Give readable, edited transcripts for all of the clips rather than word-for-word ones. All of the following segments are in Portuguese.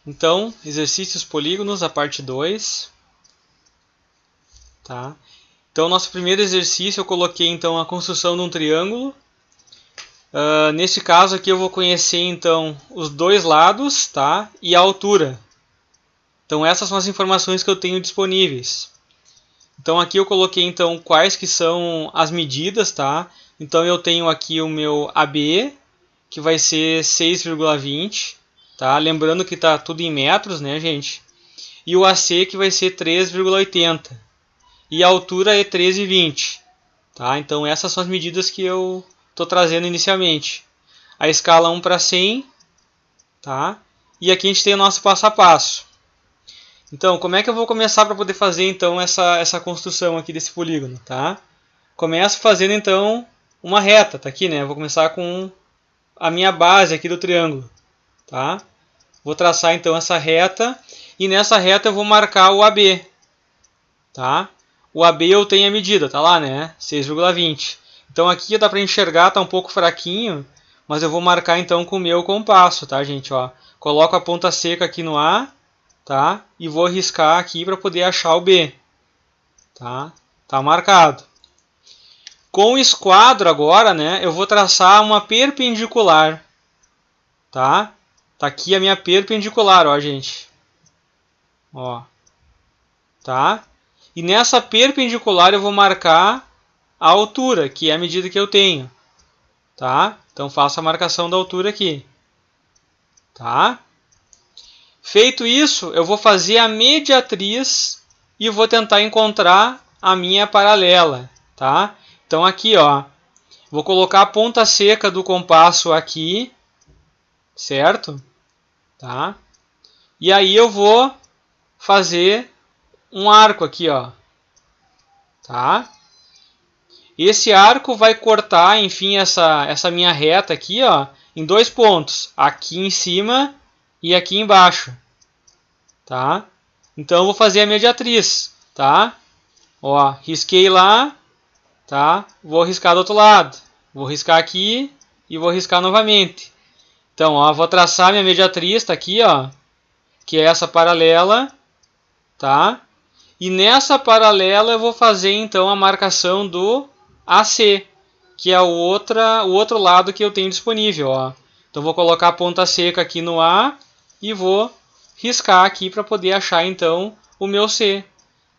Então, exercícios polígonos, a parte 2. Tá? Então, nosso primeiro exercício eu coloquei então a construção de um triângulo. Nesse caso aqui eu vou conhecer então os dois lados, tá? E a altura. Então essas são as informações que eu tenho disponíveis. Então aqui eu coloquei então quais que são as medidas, tá? Então eu tenho aqui o meu AB, que vai ser 6,20, tá? Lembrando que tá tudo em metros, né, gente? E o AC que vai ser 3,80. E a altura é 13,20, tá? Então essas são as medidas que eu estou trazendo inicialmente. A escala 1 para 100, tá? E aqui a gente tem o nosso passo a passo. Então, como é que eu vou começar para poder fazer então essa construção aqui desse polígono, tá? Começo fazendo então uma reta, tá aqui, né? Vou começar com a minha base aqui do triângulo, tá? Vou traçar então essa reta e nessa reta eu vou marcar o AB, tá? O AB eu tenho a medida, tá lá, né? 6,20. Então aqui dá para enxergar, tá um pouco fraquinho, mas eu vou marcar então com o meu compasso, tá, gente? Ó, coloco a ponta seca aqui no A, tá? E vou riscar aqui para poder achar o B, tá? Tá marcado. Com o esquadro agora, né? Eu vou traçar uma perpendicular, tá? Tá aqui a minha perpendicular, ó, gente. Ó, tá? E nessa perpendicular eu vou marcar a altura, que é a medida que eu tenho, tá? Então faço a marcação da altura aqui, tá? Feito isso, eu vou fazer a mediatriz e vou tentar encontrar a minha paralela, tá? Então aqui, ó, vou colocar a ponta seca do compasso aqui, certo? Tá? E aí eu vou fazer um arco aqui, ó, tá? Esse arco vai cortar, enfim, essa minha reta aqui, ó, em dois pontos, aqui em cima e aqui embaixo, tá? Então eu vou fazer a mediatriz, tá? Ó, risquei lá, tá? Vou riscar do outro lado, vou riscar aqui e vou riscar novamente. Então, ó, vou traçar minha mediatriz, tá aqui, ó, que é essa paralela, tá? E nessa paralela eu vou fazer então a marcação do AC, que é o outro lado que eu tenho disponível, ó. Então vou colocar a ponta seca aqui no A e vou riscar aqui para poder achar então o meu C.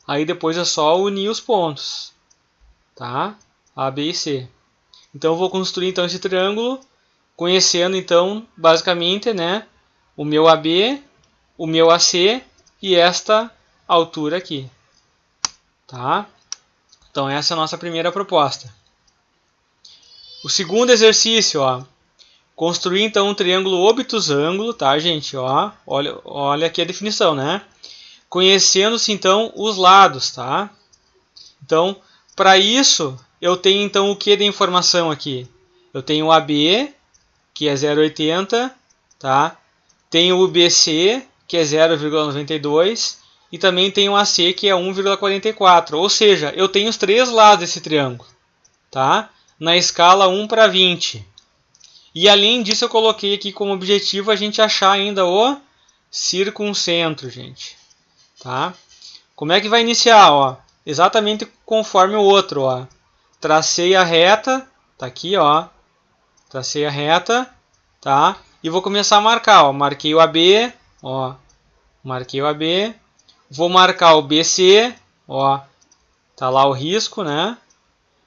Aí depois é só unir os pontos, tá? A, B e C. Então eu vou construir então esse triângulo, conhecendo então basicamente, né, o meu AB, o meu AC e esta altura aqui, tá? Então essa é a nossa primeira proposta. O segundo exercício, ó, construir então um triângulo obtusângulo, tá, gente? Ó, olha aqui a definição, né? Conhecendo-se então os lados, tá? Então, para isso, eu tenho então o que de informação aqui? Eu tenho o AB, que é 0,80, tá? Tenho o BC, que é 0,92, e também tenho o AC, que é 1,44. Ou seja, eu tenho os três lados desse triângulo, tá? Na escala 1 para 20. E além disso, eu coloquei aqui como objetivo a gente achar ainda o circuncentro, gente. Tá? Como é que vai iniciar? Ó? Exatamente conforme o outro. Ó. Tracei a reta, tá aqui, ó. Tracei a reta, tá? E vou começar a marcar, ó. Marquei o AB, ó. Marquei o AB. Vou marcar o BC, ó. Tá lá o risco, né?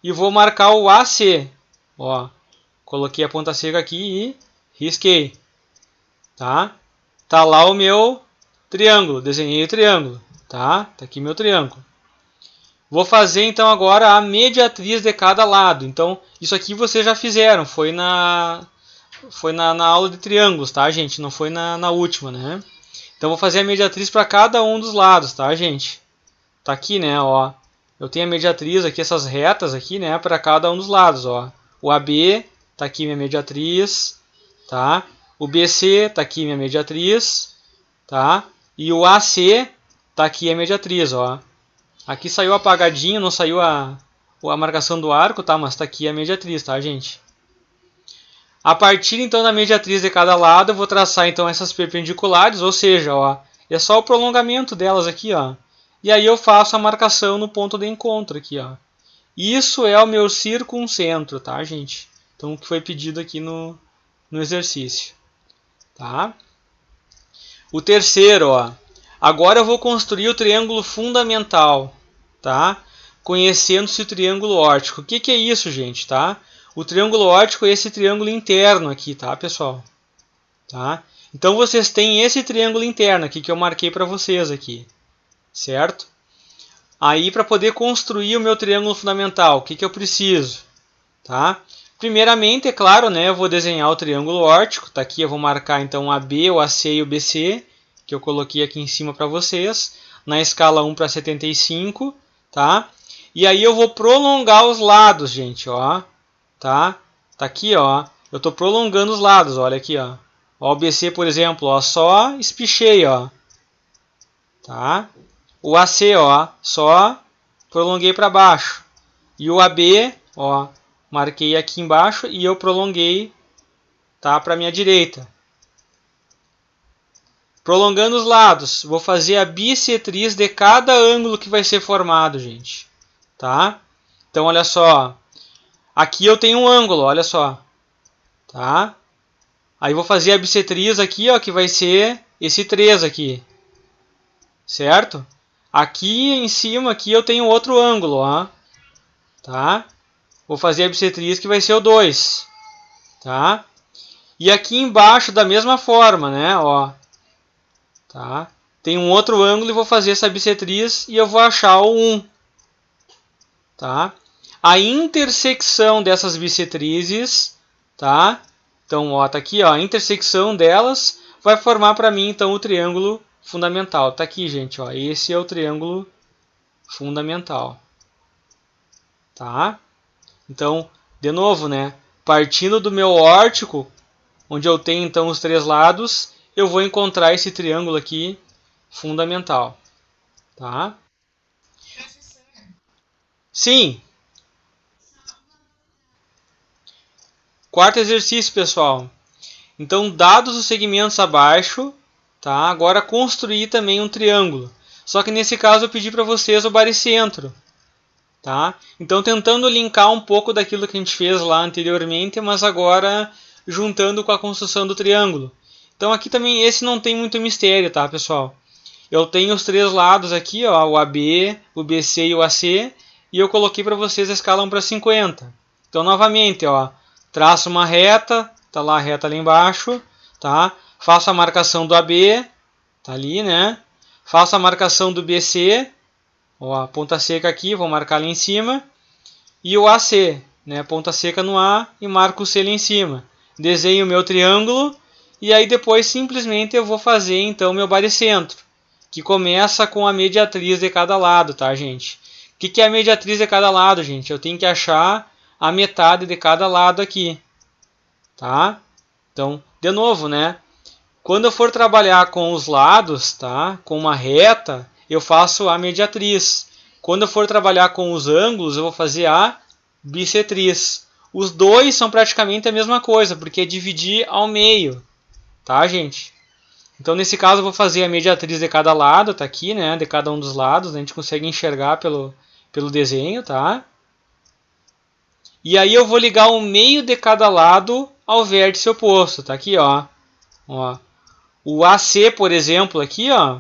E vou marcar o AC, ó. Coloquei a ponta seca aqui e risquei, tá? Tá lá o meu triângulo, desenhei o triângulo, tá? Tá aqui meu triângulo. Vou fazer então agora a mediatriz de cada lado. Então, isso aqui vocês já fizeram, foi na aula de triângulos, tá, gente? Não foi na última, né? Então, vou fazer a mediatriz para cada um dos lados, tá, gente? Tá aqui, né, ó. Eu tenho a mediatriz aqui, essas retas aqui, né, para cada um dos lados, ó. O AB, tá aqui minha mediatriz, tá? O BC, tá aqui minha mediatriz, tá? E o AC, tá aqui a mediatriz, ó. Aqui saiu apagadinho, não saiu a marcação do arco, tá? Mas tá aqui a mediatriz, tá, gente? A partir então da mediatriz de cada lado, eu vou traçar então essas perpendiculares, ou seja, ó, é só o prolongamento delas aqui, ó. E aí eu faço a marcação no ponto de encontro aqui, ó. Isso é o meu circuncentro, tá, gente? Então, o que foi pedido aqui no exercício, tá? O terceiro, ó. Agora eu vou construir o triângulo fundamental, tá? Conhecendo-se o triângulo óptico. O que é isso, gente, tá? O triângulo óptico é esse triângulo interno aqui, tá, pessoal? Tá? Então, vocês têm esse triângulo interno aqui que eu marquei para vocês aqui, certo? Aí, para poder construir o meu triângulo fundamental, o que eu preciso? Tá? Primeiramente, é claro, né, eu vou desenhar o triângulo óptico. Tá aqui, eu vou marcar então o AB, o AC e o BC, que eu coloquei aqui em cima para vocês, na escala 1 para 75, tá? E aí eu vou prolongar os lados, gente, ó. Tá? Tá aqui, ó. Eu estou prolongando os lados, olha aqui, ó. Ó, o BC, por exemplo, ó, só espichei, ó. Tá? O AC, ó, só prolonguei para baixo. E o AB, ó, marquei aqui embaixo e eu prolonguei, tá, para minha direita. Prolongando os lados, vou fazer a bissetriz de cada ângulo que vai ser formado, gente. Tá? Então, olha só. Aqui eu tenho um ângulo, olha só. Tá? Aí vou fazer a bissetriz aqui, ó, que vai ser esse 3 aqui. Certo? Aqui em cima aqui eu tenho outro ângulo, ó. Tá? Vou fazer a bissetriz que vai ser o 2. Tá? E aqui embaixo da mesma forma, né, ó. Tá? Tem um outro ângulo e vou fazer essa bissetriz e eu vou achar o 1. Tá? A intersecção dessas bissetrizes, tá? Então, ó, tá aqui, ó, a intersecção delas vai formar para mim então o triângulo fundamental. Tá aqui, gente, ó, esse é o triângulo fundamental. Tá? Então, de novo, né, partindo do meu órtico, onde eu tenho então os 3 lados, eu vou encontrar esse triângulo aqui fundamental. Tá? Sim. Quarto exercício, pessoal. Então, dados os segmentos abaixo, tá? Agora construir também um triângulo. Só que nesse caso eu pedi para vocês o baricentro, tá? Então, tentando linkar um pouco daquilo que a gente fez lá anteriormente, mas agora juntando com a construção do triângulo. Então, aqui também esse não tem muito mistério, tá, pessoal? Eu tenho os 3 lados aqui, ó, o AB, o BC e o AC, e eu coloquei para vocês a escala 1 para 50. Então, novamente, ó, traço uma reta, tá lá a reta ali embaixo, tá? Faço a marcação do AB, tá ali, né? Faço a marcação do BC, ó, a ponta seca aqui, vou marcar ali em cima. E o AC, né? Ponta seca no A e marco o C ali em cima. Desenho o meu triângulo e aí depois simplesmente eu vou fazer então meu baricentro, que começa com a mediatriz de cada lado, tá, gente? O que é a mediatriz de cada lado, gente? Eu tenho que achar a metade de cada lado aqui, tá? Então, de novo, né? Quando eu for trabalhar com os lados, tá? Com uma reta, eu faço a mediatriz. Quando eu for trabalhar com os ângulos, eu vou fazer a bissetriz. Os dois são praticamente a mesma coisa, porque é dividir ao meio, tá, gente? Então, nesse caso, eu vou fazer a mediatriz de cada lado, tá aqui, né? De cada um dos lados, né? A gente consegue enxergar pelo desenho, tá? E aí eu vou ligar o meio de cada lado ao vértice oposto, tá aqui, ó. Ó. O AC, por exemplo, aqui, ó,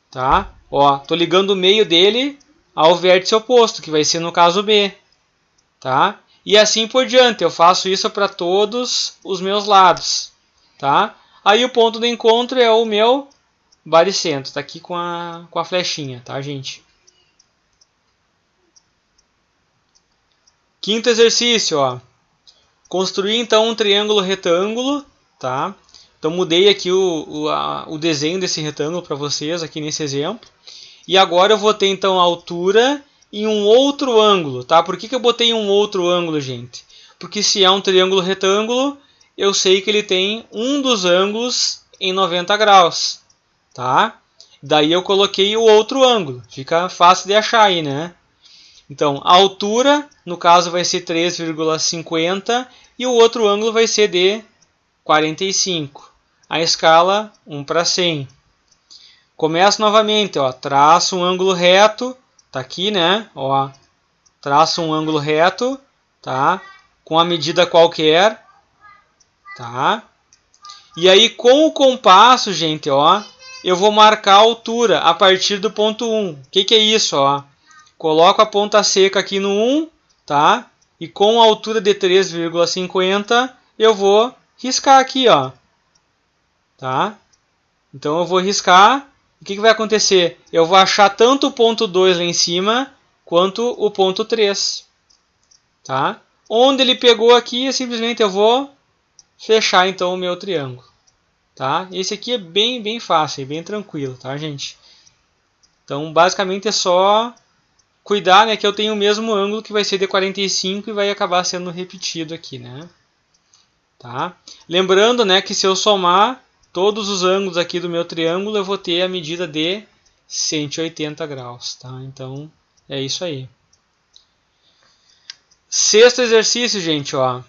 tá? Ó, tô ligando o meio dele ao vértice oposto, que vai ser no caso B, tá? E assim por diante, eu faço isso para todos os meus lados, tá? Aí o ponto do encontro é o meu baricentro, tá aqui com a flechinha, tá, gente? Quinto exercício, ó. Construir então um triângulo retângulo, tá? Então mudei aqui o desenho desse retângulo para vocês aqui nesse exemplo. E agora eu vou ter então a altura e um outro ângulo, tá? Por que eu botei um outro ângulo, gente? Porque se é um triângulo retângulo, eu sei que ele tem um dos ângulos em 90 graus, tá? Daí eu coloquei o outro ângulo. Fica fácil de achar aí, né? Então, a altura, no caso, vai ser 3,50 e o outro ângulo vai ser de 45. A escala 1/100. Começo novamente, ó, traço um ângulo reto, tá aqui, né? Ó, traço um ângulo reto, tá? Com a medida qualquer, tá? E aí com o compasso, gente, ó, eu vou marcar a altura a partir do ponto 1. O que é isso, ó? Coloco a ponta seca aqui no 1, tá? E com a altura de 3,50 eu vou riscar aqui, ó. Tá? Então eu vou riscar. O que vai acontecer? Eu vou achar tanto o ponto 2 lá em cima quanto o ponto 3. Tá? Onde ele pegou aqui, simplesmente eu vou fechar então o meu triângulo. Tá? Esse aqui é bem fácil, bem tranquilo, tá, gente? Então basicamente é só cuidar, né, que eu tenho o mesmo ângulo que vai ser de 45 e vai acabar sendo repetido aqui, né? Tá? Lembrando, né, que se eu somar todos os ângulos aqui do meu triângulo, eu vou ter a medida de 180 graus, tá? Então é isso aí. Sexto exercício, gente, ó.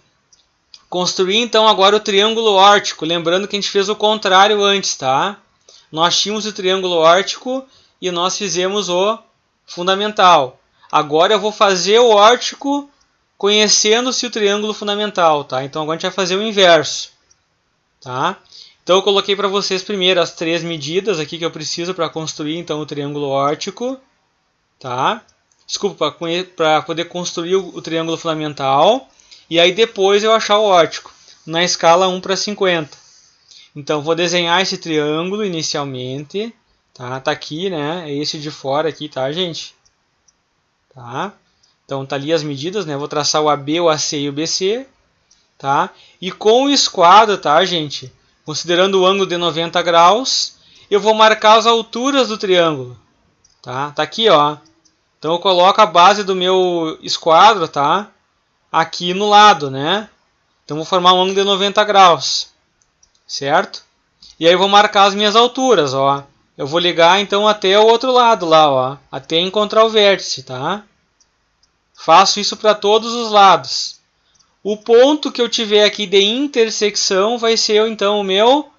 Construir então agora o triângulo órtico, lembrando que a gente fez o contrário antes, tá? Nós tínhamos o triângulo órtico e nós fizemos o fundamental. Agora eu vou fazer o órtico conhecendo-se o triângulo fundamental, tá? Então agora a gente vai fazer o inverso, tá? Então eu coloquei para vocês primeiro as 3 medidas aqui que eu preciso para construir então o triângulo órtico, tá? Desculpa, para poder construir o triângulo fundamental. E aí depois eu achar o órtico, na escala 1/50. Então vou desenhar esse triângulo inicialmente. Tá aqui, né? É esse de fora aqui, tá, gente? Tá? Então tá ali as medidas, né? Vou traçar o AB, o AC e o BC. Tá? E com o esquadro, tá, gente? Considerando o ângulo de 90 graus, eu vou marcar as alturas do triângulo. Tá aqui, ó. Então eu coloco a base do meu esquadro, tá? Aqui no lado, né? Então vou formar um ângulo de 90 graus, certo? E aí eu vou marcar as minhas alturas, ó. Eu vou ligar então até o outro lado lá, ó, até encontrar o vértice, tá? Faço isso para todos os lados. O ponto que eu tiver aqui de intersecção vai ser então o meu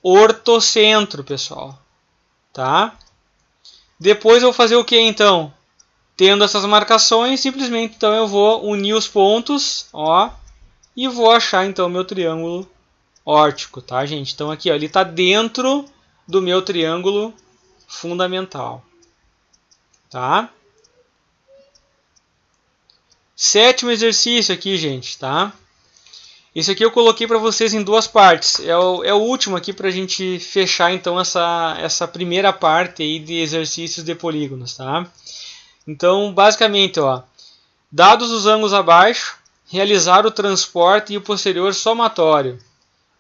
ortocentro, pessoal, tá? Depois eu vou fazer o que então? Tendo essas marcações, simplesmente então eu vou unir os pontos, ó, e vou achar então o meu triângulo órtico, tá, gente? Então aqui, ó, ele está dentro do meu triângulo fundamental, tá? Sétimo exercício aqui, gente, tá? Esse aqui eu coloquei para vocês em duas partes. É o último aqui para a gente fechar então essa primeira parte aí de exercícios de polígonos, tá? Então, basicamente, ó, dados os ângulos abaixo, realizar o transporte e o posterior somatório.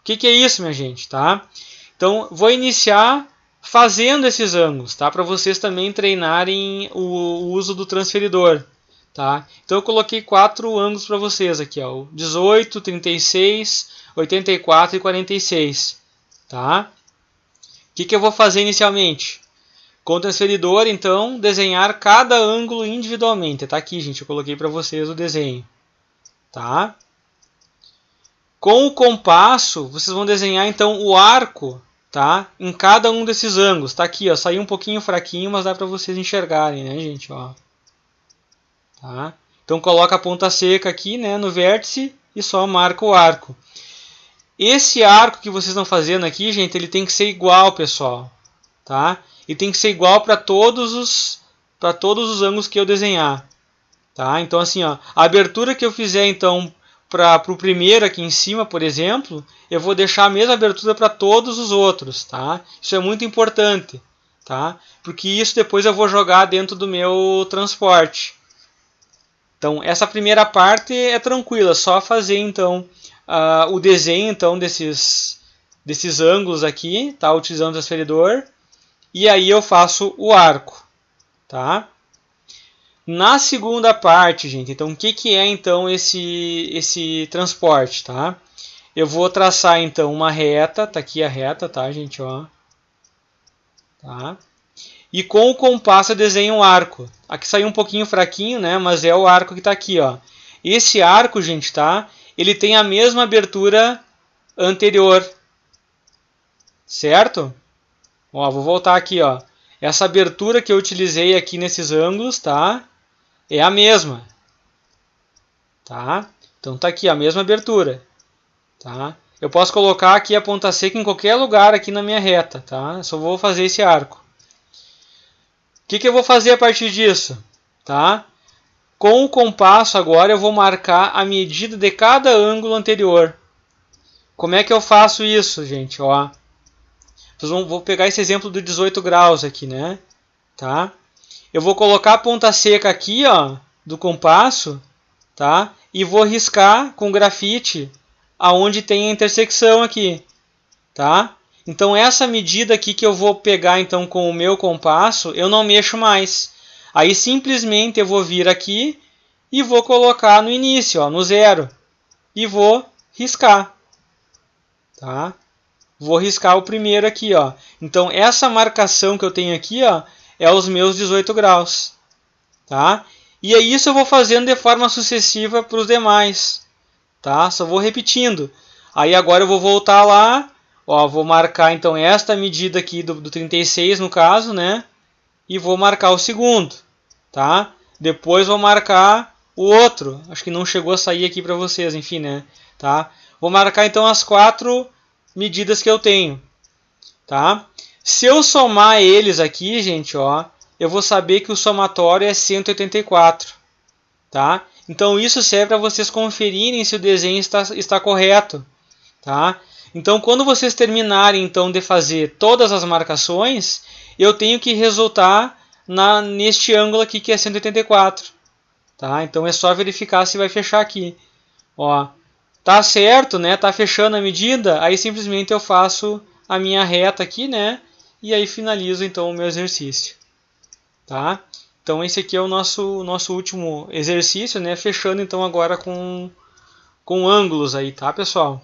O que é isso, minha gente? Tá? Então, vou iniciar fazendo esses ângulos, tá? Para vocês também treinarem o uso do transferidor. Tá? Então, eu coloquei 4 ângulos para vocês aqui, ó, 18, 36, 84 e 46. Tá? O que eu vou fazer inicialmente? Com o transferidor, então, desenhar cada ângulo individualmente. Tá aqui, gente, eu coloquei para vocês o desenho. Tá? Com o compasso, vocês vão desenhar, então, o arco, tá? Em cada um desses ângulos. Tá aqui, ó, saiu um pouquinho fraquinho, mas dá para vocês enxergarem, né, gente? Ó. Tá? Então, coloca a ponta seca aqui, né, no vértice e só marca o arco. Esse arco que vocês estão fazendo aqui, gente, ele tem que ser igual, pessoal. Tá? E tem que ser igual para todos os ângulos que eu desenhar, tá? Então assim, ó, a abertura que eu fizer então para o primeiro aqui em cima, por exemplo, eu vou deixar a mesma abertura para todos os outros, tá? Isso é muito importante, tá? Porque isso depois eu vou jogar dentro do meu transporte. Então essa primeira parte é tranquila, só fazer então o desenho então desses ângulos aqui, tá? Utilizando o transferidor. E aí eu faço o arco, tá? Na segunda parte, gente, então o que é então esse transporte, tá? Eu vou traçar então uma reta, tá aqui a reta, tá, gente, ó. Tá? E com o compasso eu desenho um arco. Aqui saiu um pouquinho fraquinho, né, mas é o arco que tá aqui, ó. Esse arco, gente, tá? ele tem a mesma abertura anterior, certo? Ó, vou voltar aqui, ó. Essa abertura que eu utilizei aqui nesses ângulos, tá? É a mesma, tá? Então tá aqui a mesma abertura, tá? Eu posso colocar aqui a ponta seca em qualquer lugar aqui na minha reta, tá? Eu só vou fazer esse arco. O que eu vou fazer a partir disso, tá? Com o compasso agora eu vou marcar a medida de cada ângulo anterior. Como é que eu faço isso, gente? Ó, vou pegar esse exemplo do 18 graus aqui, né? Tá? Eu vou colocar a ponta seca aqui, ó, do compasso, tá? E vou riscar com grafite aonde tem a intersecção aqui, tá? Então essa medida aqui que eu vou pegar então com o meu compasso, eu não mexo mais. Aí simplesmente eu vou vir aqui e vou colocar no início, ó, no 0, e vou riscar, tá? Vou riscar o primeiro aqui, ó. Então essa marcação que eu tenho aqui, ó, é os meus 18 graus, tá? E é isso eu vou fazendo de forma sucessiva para os demais, tá? Só vou repetindo. Aí agora eu vou voltar lá, ó, vou marcar então esta medida aqui do 36 no caso, né? E vou marcar o segundo, tá? Depois vou marcar o outro. Acho que não chegou a sair aqui para vocês, enfim, né? Tá? Vou marcar então as 4 medidas que eu tenho, tá? Se eu somar eles aqui, gente, ó, eu vou saber que o somatório é 184, tá? Então isso serve para vocês conferirem se o desenho está correto, tá? Então quando vocês terminarem então de fazer todas as marcações, eu tenho que resultar neste ângulo aqui que é 184, tá? Então é só verificar se vai fechar aqui, ó. Tá certo, né? Tá fechando a medida, aí simplesmente eu faço a minha reta aqui, né? E aí finalizo então o meu exercício, tá? Então esse aqui é o nosso último exercício, né? Fechando então agora com ângulos aí, tá, pessoal?